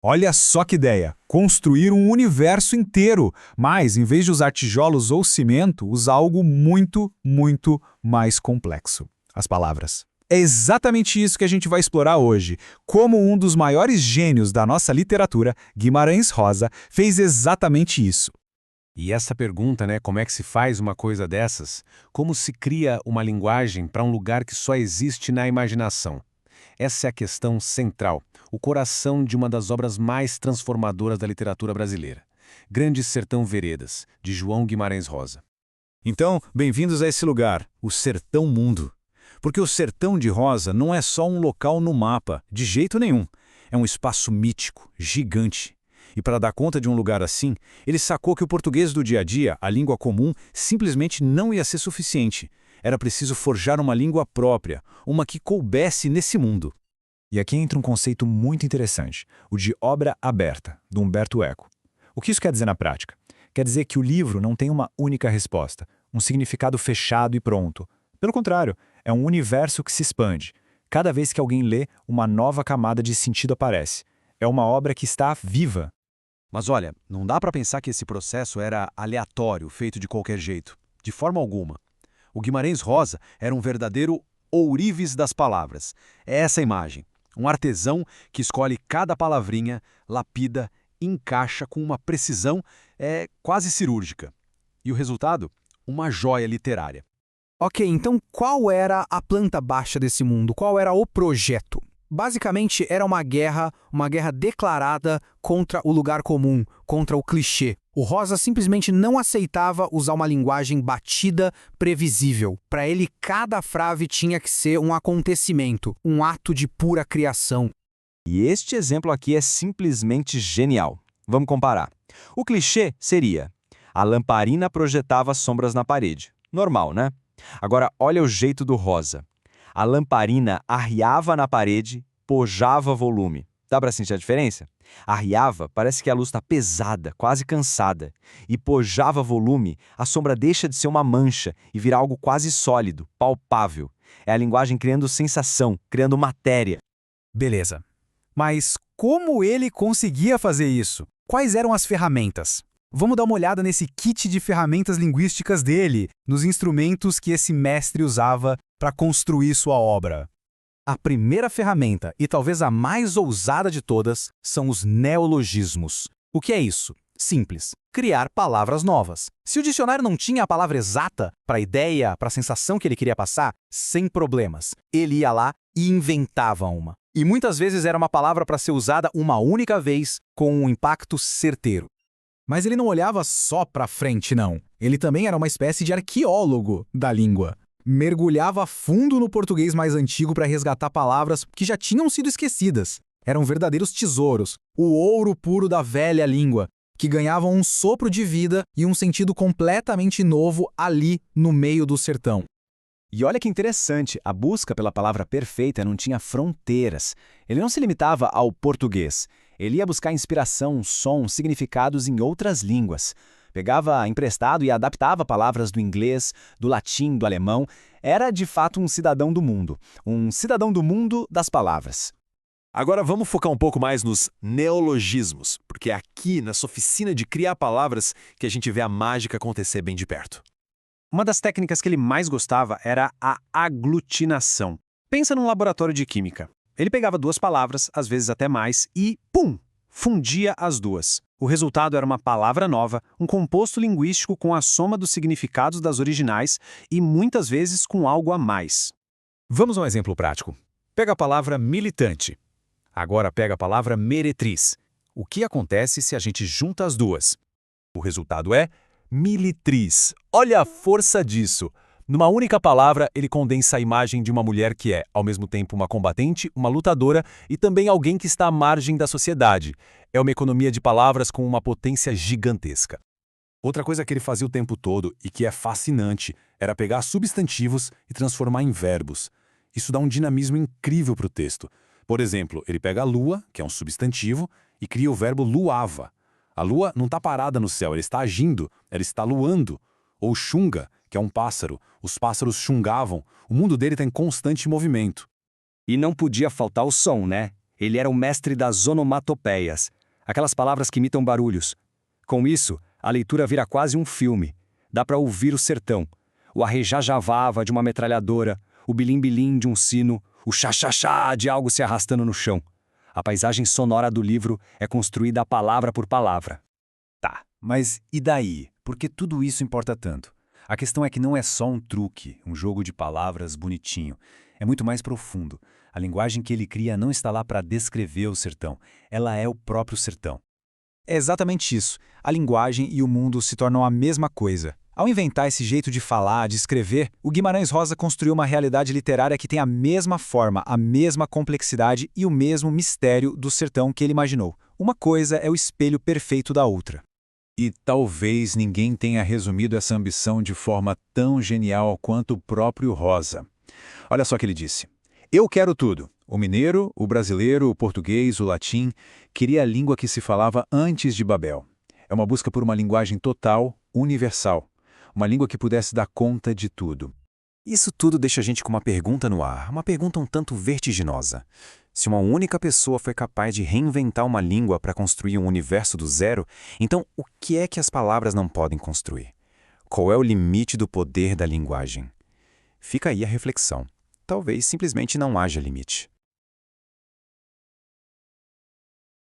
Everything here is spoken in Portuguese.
Olha só que ideia! Construir um universo inteiro, mas em vez de usar tijolos ou cimento, usar algo muito, muito mais complexo. As palavras. É exatamente isso que a gente vai explorar hoje. Como um dos maiores gênios da nossa literatura, Guimarães Rosa, fez exatamente isso. E essa pergunta, né, como é que se faz uma coisa dessas? Como se cria uma linguagem para um lugar que só existe na imaginação? Essa é a questão central, o coração de uma das obras mais transformadoras da literatura brasileira. Grande Sertão Veredas, de João Guimarães Rosa. Então, bem-vindos a esse lugar, o Sertão Mundo. Porque o Sertão de Rosa não é só um local no mapa, de jeito nenhum. É um espaço mítico, gigante. E para dar conta de um lugar assim, ele sacou que o português do dia a dia, a língua comum, simplesmente não ia ser suficiente. Era preciso forjar uma língua própria, uma que coubesse nesse mundo. E aqui entra um conceito muito interessante, o de obra aberta, do Humberto Eco. O que isso quer dizer na prática? Quer dizer que o livro não tem uma única resposta, um significado fechado e pronto. Pelo contrário, é um universo que se expande. Cada vez que alguém lê, uma nova camada de sentido aparece. É uma obra que está viva. Mas olha, não dá para pensar que esse processo era aleatório, feito de qualquer jeito. De forma alguma. O Guimarães Rosa era um verdadeiro ourives das palavras. É essa imagem. Um artesão que escolhe cada palavrinha, lapida, encaixa com uma precisão quase cirúrgica. E o resultado? Uma joia literária. Ok, então qual era a planta baixa desse mundo? Qual era o projeto? Basicamente, era uma guerra declarada contra o lugar comum, contra o clichê. O Rosa simplesmente não aceitava usar uma linguagem batida, previsível. Para ele, cada frase tinha que ser um acontecimento, um ato de pura criação. E este exemplo aqui é simplesmente genial. Vamos comparar. O clichê seria: a lamparina projetava sombras na parede. Normal, né? Agora, olha o jeito do Rosa. A lamparina arriava na parede, pojava volume. Dá para sentir a diferença? Arriava, parece que a luz está pesada, quase cansada. E pojava volume, a sombra deixa de ser uma mancha e vira algo quase sólido, palpável. É a linguagem criando sensação, criando matéria. Beleza. Mas como ele conseguia fazer isso? Quais eram as ferramentas? Vamos dar uma olhada nesse kit de ferramentas linguísticas dele, nos instrumentos que esse mestre usava para construir sua obra. A primeira ferramenta, e talvez a mais ousada de todas, são os neologismos. O que é isso? Simples. Criar palavras novas. Se o dicionário não tinha a palavra exata para a ideia, para a sensação que ele queria passar, sem problemas. Ele ia lá e inventava uma. E muitas vezes era uma palavra para ser usada uma única vez, com um impacto certeiro. Mas ele não olhava só para frente, não. Ele também era uma espécie de arqueólogo da língua. Mergulhava fundo no português mais antigo para resgatar palavras que já tinham sido esquecidas. Eram verdadeiros tesouros, o ouro puro da velha língua, que ganhavam um sopro de vida e um sentido completamente novo ali no meio do sertão. E olha que interessante, a busca pela palavra perfeita não tinha fronteiras. Ele não se limitava ao português. Ele ia buscar inspiração, som, significados em outras línguas. Pegava emprestado e adaptava palavras do inglês, do latim, do alemão. Era, de fato, um cidadão do mundo. Um cidadão do mundo das palavras. Agora vamos focar um pouco mais nos neologismos, porque é aqui, nessa oficina de criar palavras, que a gente vê a mágica acontecer bem de perto. Uma das técnicas que ele mais gostava era a aglutinação. Pensa num laboratório de química. Ele pegava duas palavras, às vezes até mais, e, pum, fundia as duas. O resultado era uma palavra nova, um composto linguístico com a soma dos significados das originais e, muitas vezes, com algo a mais. Vamos a um exemplo prático. Pega a palavra militante. Agora pega a palavra meretriz. O que acontece se a gente junta as duas? O resultado é militriz. Olha a força disso! Numa única palavra, ele condensa a imagem de uma mulher que é, ao mesmo tempo, uma combatente, uma lutadora e também alguém que está à margem da sociedade. É uma economia de palavras com uma potência gigantesca. Outra coisa que ele fazia o tempo todo e que é fascinante era pegar substantivos e transformar em verbos. Isso dá um dinamismo incrível para o texto. Por exemplo, ele pega a lua, que é um substantivo, e cria o verbo luava. A lua não está parada no céu, ela está agindo, ela está luando. Ou xunga, que é um pássaro. Os pássaros xungavam, o mundo dele está em constante movimento. E não podia faltar o som, né? Ele era o mestre das onomatopeias, aquelas palavras que imitam barulhos. Com isso, a leitura vira quase um filme. Dá para ouvir o sertão, o arrejajavava de uma metralhadora, o bilim-bilim de um sino, o chá-chá-chá de algo se arrastando no chão. A paisagem sonora do livro é construída palavra por palavra. Tá, mas e daí? Por que tudo isso importa tanto? A questão é que não é só um truque, um jogo de palavras bonitinho. É muito mais profundo. A linguagem que ele cria não está lá para descrever o sertão. Ela é o próprio sertão. É exatamente isso. A linguagem e o mundo se tornam a mesma coisa. Ao inventar esse jeito de falar, de escrever, o Guimarães Rosa construiu uma realidade literária que tem a mesma forma, a mesma complexidade e o mesmo mistério do sertão que ele imaginou. Uma coisa é o espelho perfeito da outra. E talvez ninguém tenha resumido essa ambição de forma tão genial quanto o próprio Rosa. Olha só o que ele disse. Eu quero tudo. O mineiro, o brasileiro, o português, o latim, queria a língua que se falava antes de Babel. É uma busca por uma linguagem total, universal. Uma língua que pudesse dar conta de tudo. Isso tudo deixa a gente com uma pergunta no ar, uma pergunta um tanto vertiginosa. Se uma única pessoa foi capaz de reinventar uma língua para construir um universo do zero, então o que é que as palavras não podem construir? Qual é o limite do poder da linguagem? Fica aí a reflexão. Talvez simplesmente não haja limite.